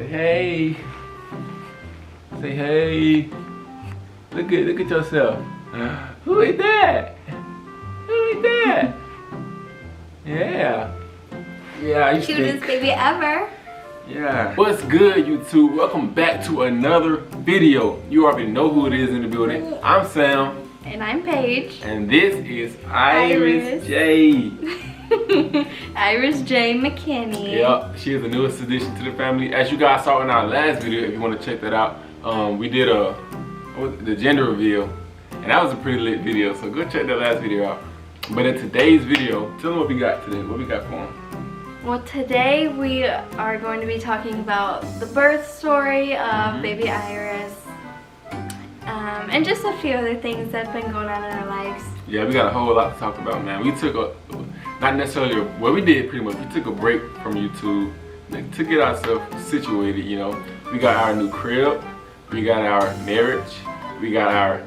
Say hey. Say hey. Look at yourself. Who is that? Who is that? Yeah. Yeah, you Cutest baby ever. Yeah. What's good, YouTube? Welcome back to another video. You already know who it is in the building. I'm Sam. And I'm Paige. And this is Iris J. Iris J. McKinney. Yep, she is the newest addition to the family. As you guys saw in our last video, if you want to check that out, we did the gender reveal, and that was a pretty lit video. So go check that last video out. But in today's video, tell them what we got today. What we got for them? Well, today we are going to be talking about the birth story of baby Iris, and just a few other things that have been going on in our lives. Yeah, we got a whole lot to talk about, man. We took not necessarily, well, we did pretty much. We took a break from YouTube to get ourselves situated, you know. We got our new crib, we got our marriage, we got our,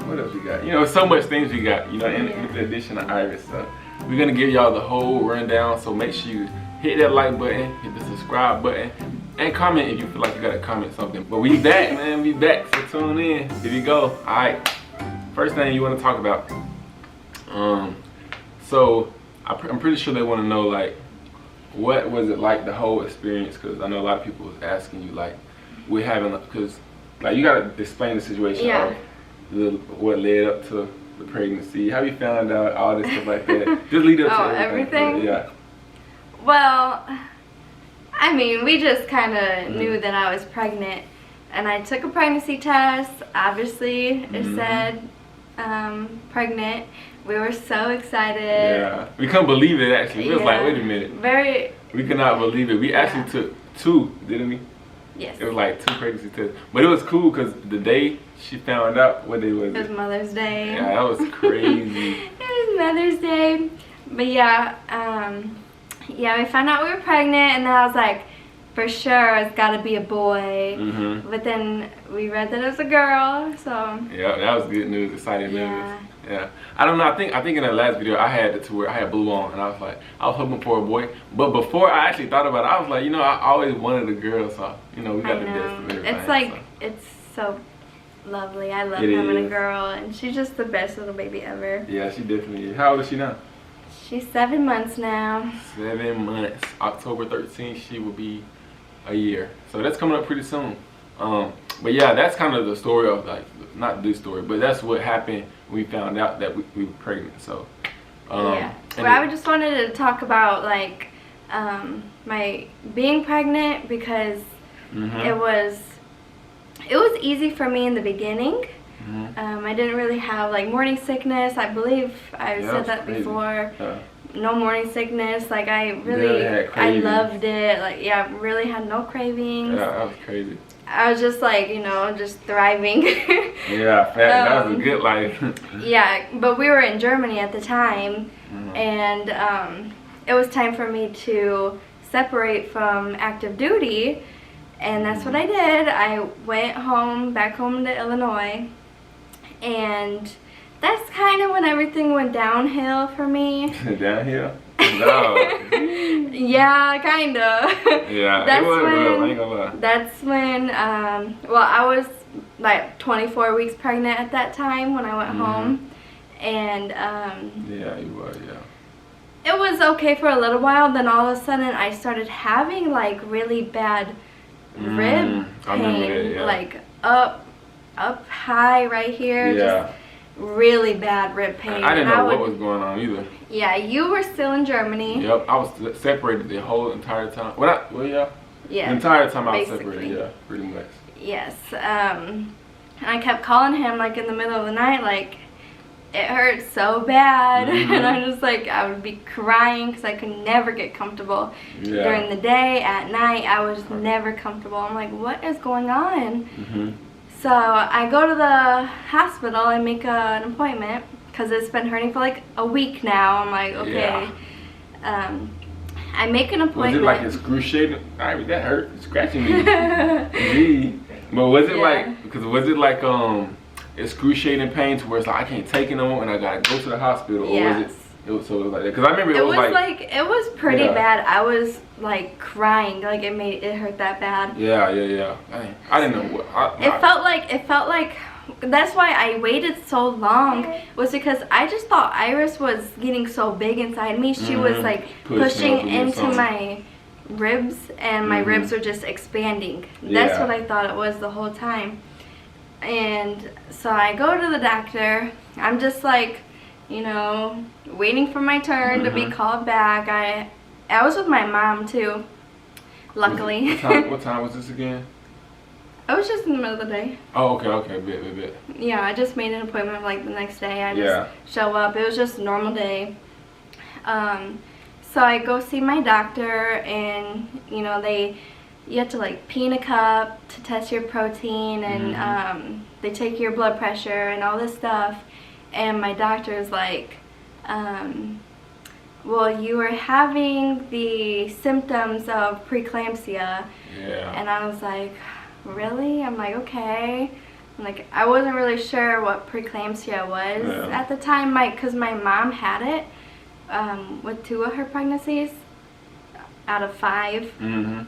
what else we got? You know, so much things we got, you know, with the addition of Iris. So we're gonna give y'all the whole rundown, so make sure you hit that like button, hit the subscribe button, and comment if you feel like you gotta comment something. But we back, man, we back, so tune in. Here we go. Alright, first thing you wanna talk about. So I'm pretty sure they wanna know, like, what was it like, the whole experience? Because I know a lot of people was asking you, like, we're having, because, like, you gotta explain the situation of what led up to the pregnancy, how you found out, all this stuff like that. Just lead up to everything. Yeah. Well, I mean, we just kind of knew that I was pregnant, and I took a pregnancy test. Obviously, it said pregnant. We were so excited. Yeah, we couldn't believe it actually. We was like, wait a minute. We could not believe it. We actually took two, didn't we? Yes. It was like 2 pregnancy tests. But it was cool because the day she found out, what day was it? It was Mother's Day. Yeah, that was crazy. It was Mother's Day. But yeah, we found out we were pregnant, and then I was like, for sure, it's got to be a boy. But then we read that it was a girl, so. Yeah, that was good news, exciting news. Yeah. I don't know, I think in that last video I had it to where I had blue on, and I was like, I was hoping for a boy. But before I actually thought about it, I was like, you know, I always wanted a girl, so, you know, we got the best of everything. It's like, it's so lovely. I love having a girl, and she's just the best little baby ever. Yeah, she definitely is. How old is she now? She's 7 months now. 7 months. October 13th, she will be a year. So that's coming up pretty soon. But yeah, that's kind of the story of, like, not this story, but that's what happened when we found out that we were pregnant. So yeah. Well, I just wanted to talk about, like, my being pregnant, because it was easy for me in the beginning. I didn't really have, like, morning sickness. I believe I said that before. No morning sickness. Like, I loved it. Like, yeah, really had no cravings. Yeah, that was crazy. I was just, like, you know, just thriving. Yeah, that was a good life. Yeah, but we were in Germany at the time, and it was time for me to separate from active duty, and that's what I did. I went home, back home to Illinois, and that's kind of when everything went downhill for me. Downhill? No. Yeah, kind of. Yeah, that's it was real, I ain't gonna lie. That's when, well, I was like 24 weeks pregnant at that time when I went home, and yeah, you were, yeah. It was okay for a little while, then all of a sudden I started having, like, really bad rib pain, like up high right here, just really bad rib pain. I didn't know what was going on either. Yeah, you were still in Germany. Yep, I was separated the whole entire time. Yeah, the entire time I was separated, yeah, pretty much. Yes, and I kept calling him, like, in the middle of the night, like, it hurt so bad, and I'm just like, I would be crying because I could never get comfortable. During the day, at night, I was never comfortable. I'm like, what is going on? So I go to the hospital and make an appointment because it's been hurting for like a week now. I'm like, okay. I make an appointment. Was it like excruciating? I mean, that hurt, scratching me. Gee. But was it like, because was it like excruciating pain to where it's like I can't take it no more and I gotta go to the hospital? Or was it It was like that. Cause I remember it was like it was pretty bad. I was like crying. Like it hurt that bad. Yeah. I didn't know what. It felt like. That's why I waited so long, was because I just thought Iris was getting so big inside me. She was like pushing into my ribs, and my ribs were just expanding. That's what I thought it was the whole time. And so I go to the doctor. I'm just like, you know, waiting for my turn to be called back. I was with my mom too, luckily. What time was this again? I was just in the middle of the day. Oh, okay, bit. Yeah, I just made an appointment like the next day. I just show up. It was just a normal day. So I go see my doctor, and you know, you have to like pee in a cup to test your protein, and they take your blood pressure and all this stuff. And my doctor is like, well, you are having the symptoms of preeclampsia. Yeah. And I was like, really? I'm like, okay. I'm like, I wasn't really sure what preeclampsia was at the time, because my mom had it with 2 of her pregnancies out of 5.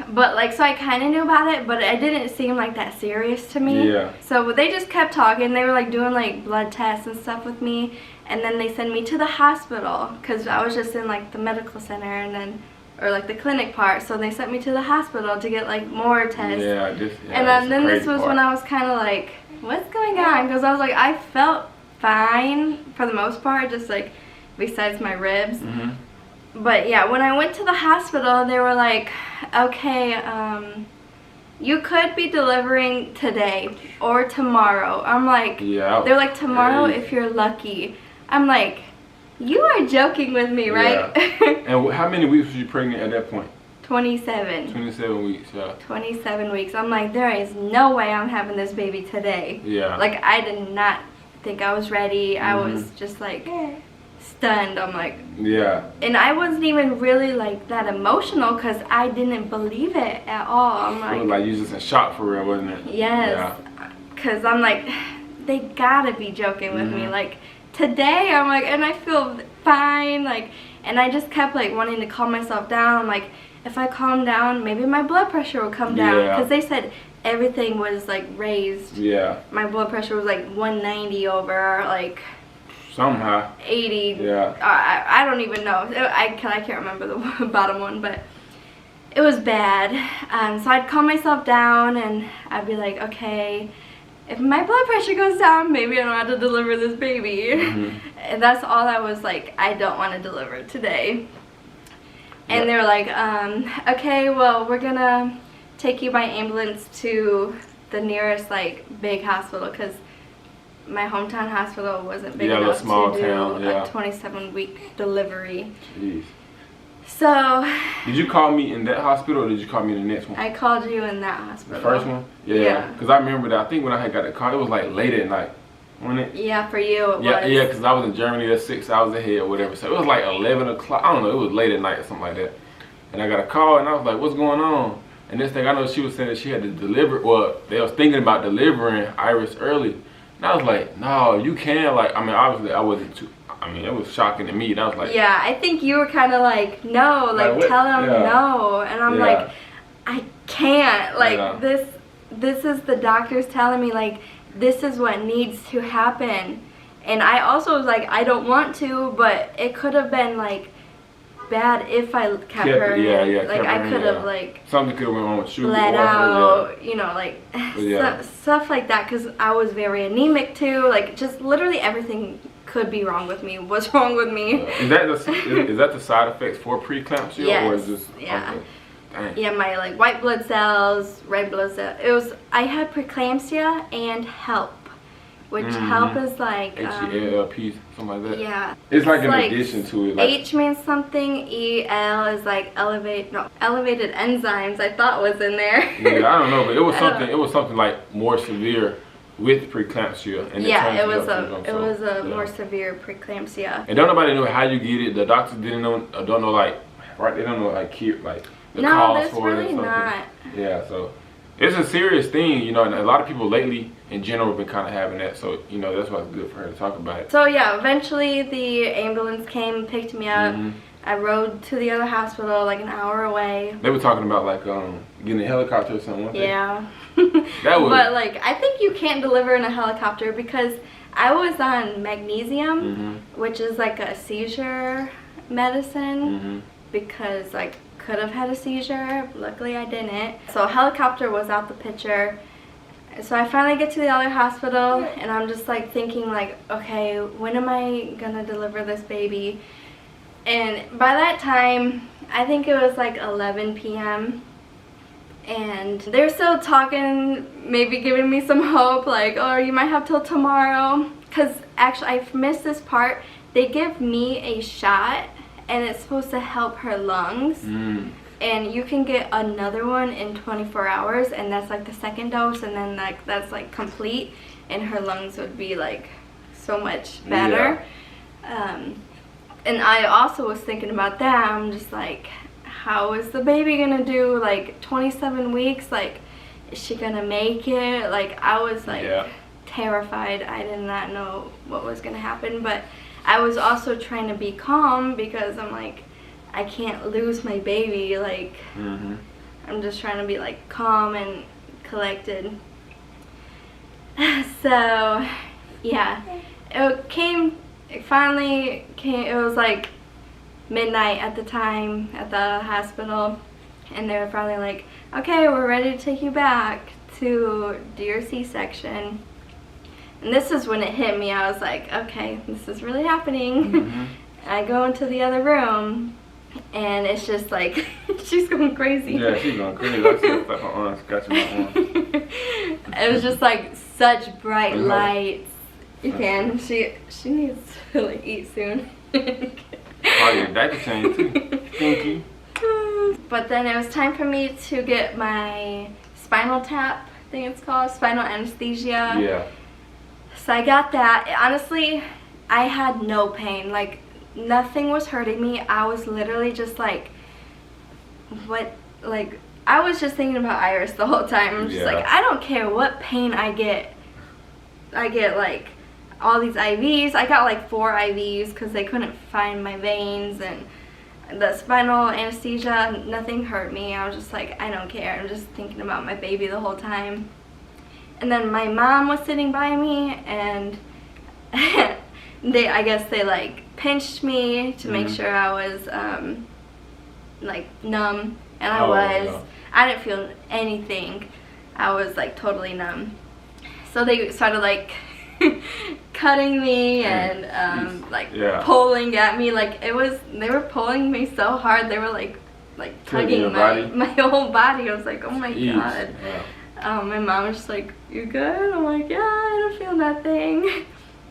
But like, so I kind of knew about it, but it didn't seem like that serious to me. Yeah. So they just kept talking. They were like doing like blood tests and stuff with me, and then they sent me to the hospital because I was just in like the medical center, and then, or like the clinic part. So they sent me to the hospital to get like more tests. And then this was when I was kind of like, what's going on? Because I was like, I felt fine for the most part, just like besides my ribs. But yeah, when I went to the hospital, they were like, okay, you could be delivering today or tomorrow. I'm like, they're like, tomorrow if you're lucky. I'm like, you are joking with me, right? And how many weeks were you pregnant at that point? 27. 27 weeks, 27 weeks. I'm like, there is no way I'm having this baby today. Like, I did not think I was ready. I was just like stunned. I'm like, and I wasn't even really like that emotional because I didn't believe it at all. I'm like, it was like you was just in shock for real, wasn't it? Yes, because I'm like, they gotta be joking with me. Like, today, I'm like, and I feel fine, like, and I just kept like wanting to calm myself down. I'm like, if I calm down, maybe my blood pressure will come down, because they said everything was like raised. My blood pressure was like 190 over like somehow 80. I don't even know. I can't remember the bottom one, but it was bad. So I'd calm myself down, and I'd be like, okay, if my blood pressure goes down, maybe I don't have to deliver this baby. And that's all I was like, I don't want to deliver today. And they were like, okay, well, we're gonna take you by ambulance to the nearest like big hospital, because my hometown hospital wasn't big enough to do a 27-week delivery. So did you call me in that hospital, or did you call me in the next one? I called you in that hospital. The first one? Yeah. Because I remember that. I think when I had got the call, it was like late at night, wasn't it? Yeah, for you it was. Yeah, because I was in Germany. That's 6 hours ahead or whatever. So it was like 11 o'clock. I don't know. It was late at night or something like that. And I got a call, and I was like, what's going on? And this thing, I know she was saying that she had to deliver, well, they was thinking about delivering Iris early. And I was like, no, you can. Like, I mean, obviously I wasn't too, I mean, it was shocking to me. And I was like, yeah, I think you were kind of like, no, like tell them no. And I'm like, I can't. Like, this is the doctors telling me, like, this is what needs to happen. And I also was like, I don't want to, but it could have been like bad if I kept her in. Like, I could have like something could have went on with you, bled out, you know, like stuff like that, because I was very anemic too. Like, just literally everything could be wrong with me. What's wrong with me? Is that the side effects for preeclampsia, or is this? Yeah, my like white blood cells, red blood cells. I had preeclampsia and HELP, which HELP is like H-E-L-P, something like that. Yeah, it's like an addition to it. Like, H means something. E-L is like elevated enzymes. I thought was in there. Yeah, I don't know, but it was something. It was something like more severe with preeclampsia. And it was a more severe preeclampsia. And don't nobody know how you get it. The doctors didn't know. Don't know, like, right? They don't know, like, the no, cause that's for really it or something. not. Yeah, so it's a serious thing, you know, and a lot of people lately in general have been kind of having that. So, you know, that's why it's good for her to talk about it. So yeah, eventually the ambulance came and picked me up. I rode to the other hospital like an hour away. They were talking about like getting a helicopter or something, weren't they? Yeah. That was... But like, I think you can't deliver in a helicopter because I was on magnesium, which is like a seizure medicine, because like could have had a seizure. Luckily I didn't. So a helicopter was out the picture. So I finally get to the other hospital and I'm just like thinking like, okay, when am I gonna deliver this baby? And by that time, I think it was like 11 p.m. and they're still talking, maybe giving me some hope, like, oh, you might have till tomorrow. Because actually, I missed this part. They give me a shot, and it's supposed to help her lungs. And you can get another one in 24 hours, and that's like the second dose, and then like that's like complete, and her lungs would be like so much better. And I also was thinking about that. I'm just like, how is the baby gonna do? Like 27 weeks, like is she gonna make it? Like I was like terrified. I did not know what was gonna happen, but I was also trying to be calm because I'm like, I can't lose my baby. Like I'm just trying to be like calm and collected. So yeah, it finally came. It was like midnight at the time at the hospital, and they were finally like, okay, we're ready to take you back to do your C-section. And this is when it hit me. I was like, okay, this is really happening. I go into the other room, and it's just like, she's going crazy. Yeah, she's going crazy. I see her arm scratching my arm. It was just like such bright lights. You can. She needs to like eat soon. Oh, your diaper change too. Thank you. But then it was time for me to get my spinal tap, I think it's called, spinal anesthesia. Yeah. So I got that. Honestly, I had no pain. Like, nothing was hurting me. I was literally just like, I was just thinking about Iris the whole time. I'm just like, I don't care what pain I get. I get like all these IVs. I got like 4 IVs because they couldn't find my veins, and the spinal anesthesia, nothing hurt me. I was just like, I don't care. I'm just thinking about my baby the whole time. And then my mom was sitting by me, and I guess they like pinched me to make sure I was like numb, and I was. No. I didn't feel anything. I was like totally numb. So they started like cutting me and pulling at me. Like they were pulling me so hard. They were like tugging my whole body. I was like, oh my god. Yeah. My mom was just like, you good? I'm like, yeah, I don't feel nothing.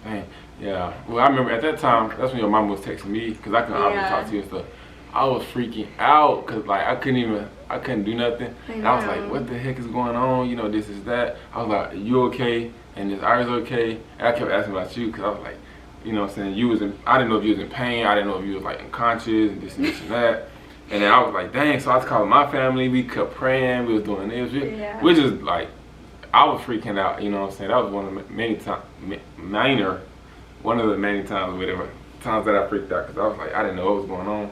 Dang. Yeah. Well, I remember at that time, that's when your mom was texting me, because I couldn't obviously talk to you and stuff. I was freaking out because like I couldn't do nothing. And I was like, what the heck is going on? You know, this is that. I was like, are you okay? And is Iris okay? And I kept asking about you because I was like, you know what I'm saying, I didn't know if you was in pain. I didn't know if you was like unconscious and this and this and that. And then I was like, dang. So I was calling my family. We kept praying. We was doing this. We just like, I was freaking out. You know what I'm saying? That was one of the many times, one of the many times, whatever, times that I freaked out because I was like, I didn't know what was going on.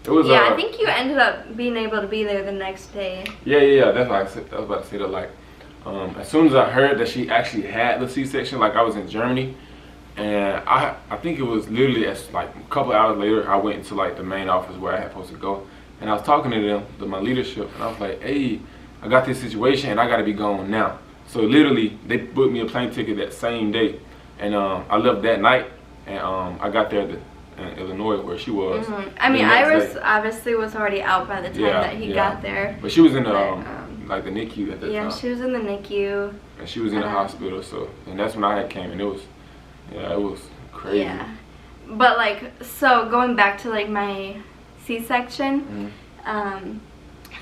It was, I think you ended up being able to be there the next day. Yeah. That's why I was about to say that. Like, as soon as I heard that she actually had the C-section, like I was in Germany, and I think it was literally like a couple hours later, I went into like the main office where I had supposed to go, and I was talking to them, to my leadership, and I was like, hey, I got this situation, and I got to be gone now. So literally, they booked me a plane ticket that same day, and I left that night, and I got there in Illinois where she was. I mean, Iris obviously was already out by the time that he got there. But she was in the like the NICU at that time. Yeah, she was in the NICU. And she was in the hospital, and that's when I came, and it was crazy. Yeah. But like, so going back to like my C-section,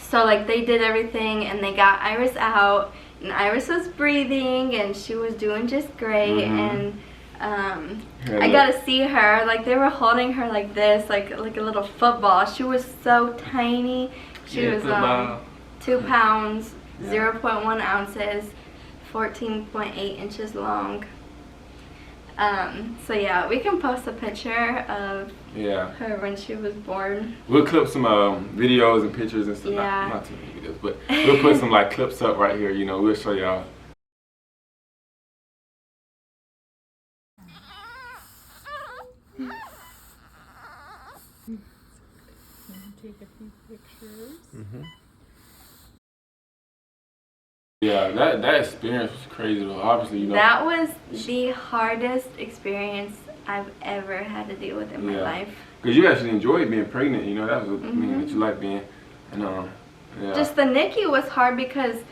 so like they did everything and they got Iris out, and Iris was breathing and she was doing just great, and I got to see her, like they were holding her like this, like a little football. She was so tiny. She was 2 pounds, Yeah. 0.1 ounces, 14.8 inches long. So yeah, we can post a picture of her when she was born. We'll clip some videos and pictures and stuff. Yeah. Not too many videos, but we'll put some like clips up right here. You know, we'll show y'all. Take a few pictures. Yeah, that experience was crazy though. Obviously, you know. That was the hardest experience I've ever had to deal with in my life. Because you actually enjoyed being pregnant, you know, that was the thing that you like being. And just the NICU was hard because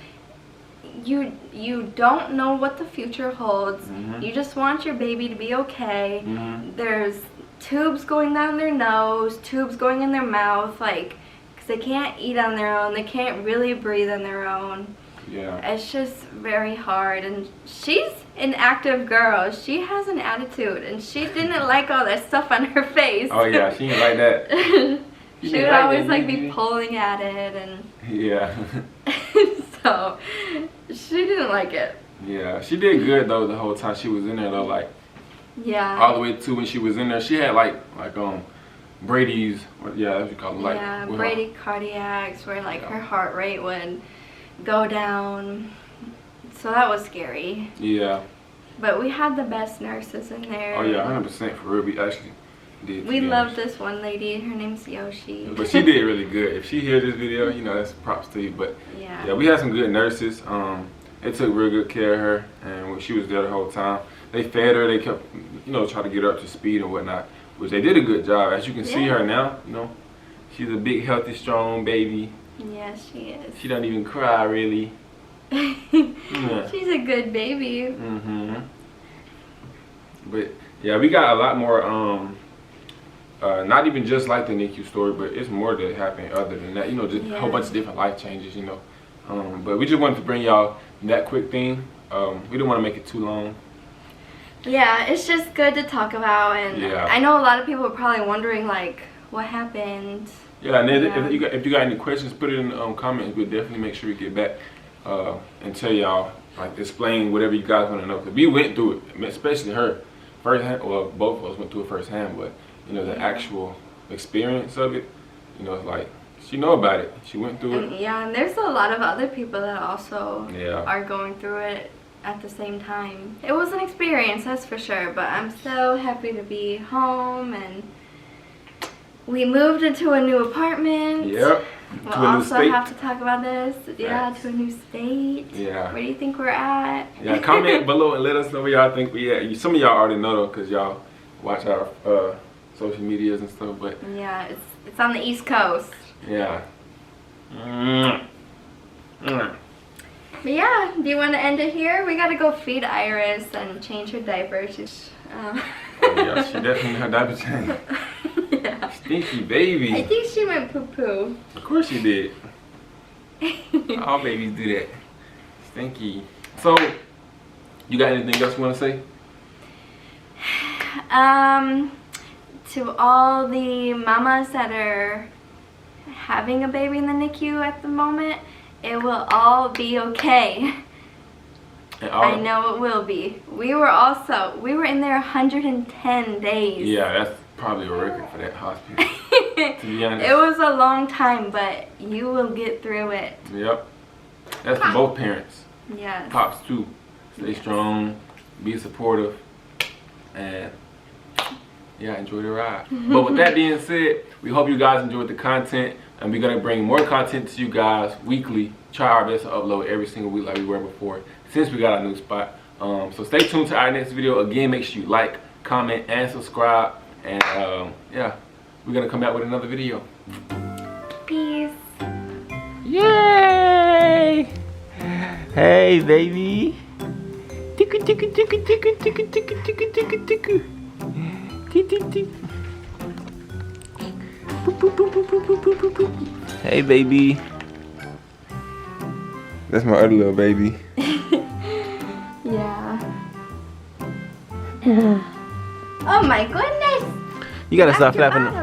you don't know what the future holds. You just want your baby to be okay. There's tubes going down their nose, tubes going in their mouth, like, because they can't eat on their own, they can't really breathe on their own. Yeah. It's just very hard, and she's an active girl. She has an attitude, and she didn't like all that stuff on her face. Oh yeah, she didn't like that. She would always like be pulling at it, and so she didn't like it. Yeah, she did good though the whole time she was in there though, like all the way to when she was in there. She had like Brady's, that's what you call them, like bradycardiacs, where like her heart rate would go down, so that was scary. Yeah. But we had the best nurses in there. Oh yeah, 100% for real. We actually did. We love this one lady. Her name's Yoshi. But she did really good. If she hears this video, you know, that's props to you. But yeah, we had some good nurses. They took real good care of her, and when she was there the whole time, they fed her. They kept, you know, trying to get her up to speed and whatnot, which they did a good job. As you can see her now, you know, she's a big, healthy, strong baby. Yes, she is. She don't even cry really. She's a good baby. But yeah, we got a lot more. Not even just like the NICU story, but it's more that happened other than that. You know, just a whole bunch of different life changes. You know, but we just wanted to bring y'all that quick thing. We didn't want to make it too long. Yeah, it's just good to talk about, and I know a lot of people are probably wondering like, what happened. Yeah, and then if you got any questions, put it in the comments. We'll definitely make sure we get back and tell y'all, like, explain whatever you guys want to know. Cause we went through it, especially her firsthand. Well, both of us went through it firsthand, but you know, the actual experience of it, you know, it's like she know about it. She went through it. Yeah, and there's a lot of other people that also are going through it at the same time. It was an experience, that's for sure. But I'm so happy to be home, and we moved into a new apartment. Yep. We'll also have to talk about this. Yeah, to a new state. Yeah. Where do you think we're at? Yeah, comment below and let us know where y'all think we at. Some of y'all already know though, because y'all watch our social medias and stuff. But yeah, it's on the East Coast. Yeah. But yeah, do you want to end it here? We gotta go feed Iris and change her diaper. She's yeah, she definitely her diaper change. Yeah. Stinky baby. I think she went poo-poo. Of course she did. All babies do that. Stinky. So, you got anything else you want to say? To all the mamas that are having a baby in the NICU at the moment, it will all be okay. I know it will be. We were in there 110 days. Yeah, that's probably a record for that hospital. To be honest. It was a long time, but you will get through it. Yep. That's for both parents. Yes. Pops too. Stay strong, be supportive, and yeah, enjoy the ride. But with that being said, we hope you guys enjoyed the content, and we're gonna bring more content to you guys weekly. Try our best to upload every single week like we were before, since we got our new spot. So stay tuned to our next video. Again, make sure you like, comment, and subscribe. And yeah, we're gonna come back with another video. Peace. Yay! Hey, baby. Tiku tiku tiku tiku tiku tiku tiku tiku tiku. Hey, baby. That's my other little baby. Yeah. Oh my goodness! You gotta stop flapping them.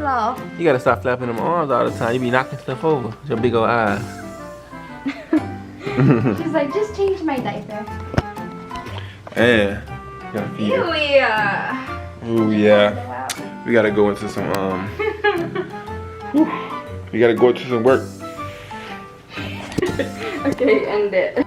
You gotta stop flapping them arms all the time. You be knocking stuff over with your big old eyes. She's like, just change my diaper. And gotta feed her. Ew, yeah. Ooh, yeah. We gotta go into some we gotta go into some work. Okay, end it.